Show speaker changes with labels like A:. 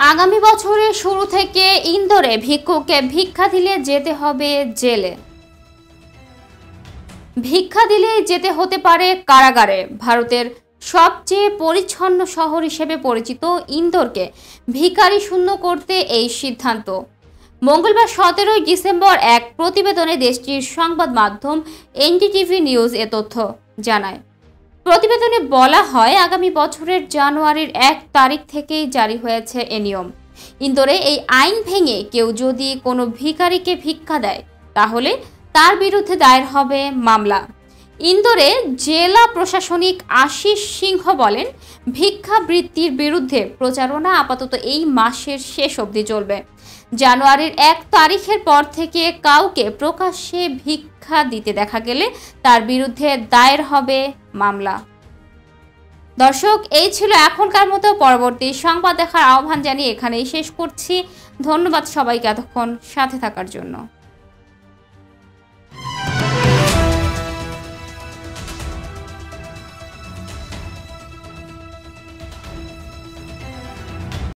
A: আগামী বছরের শুরু থেকে ইন্দোরে ভিক্ষুককে ভিক্ষা দিলে যেতে হবে জেলে। ভিক্ষা দিলে যেতে হতে পারে কারাগারে। ভারতের সবচেয়ে পরিচ্ছন্ন শহর হিসেবে পরিচিত ইন্দোরকে ভিখারি শূন্য করতে এই সিদ্ধান্ত। মঙ্গলবার 17 ডিসেম্বর এক প্রতিবেদনে দেশটির সংবাদ মাধ্যম এনডিটিভি নিউজ এ তথ্য জানায়। প্রতিবেদনে বলা হয়, আগামী বছরের জানুয়ারির 1 তারিখ থেকেই জারি হয়েছে এ নিয়ম। ইন্দোরে এই আইন ভেঙে কেউ যদি কোনো ভিখারিকে ভিক্ষা দেয় তাহলে তার বিরুদ্ধে দায়ের হবে মামলা। ইন্দোরে জেলা প্রশাসনিক আশিস সিংহ বলেন, ভিক্ষাবৃত্তির বিরুদ্ধে প্রচারণা আপাতত এই মাসের শেষ অবধি চলবে। জানুয়ারির 1 তারিখের পর থেকে কাউকে প্রকাশ্যে ভিক্ষা দিতে দেখা গেলে তার বিরুদ্ধে দায়ের হবে মামলা। দর্শক, এই ছিল এখনকার মতো। পরবর্তী সংবাদ দেখার আহ্বান জানিয়ে এখানেই শেষ করছি। ধন্যবাদ সবাইকে এতক্ষণ সাথে থাকার জন্য।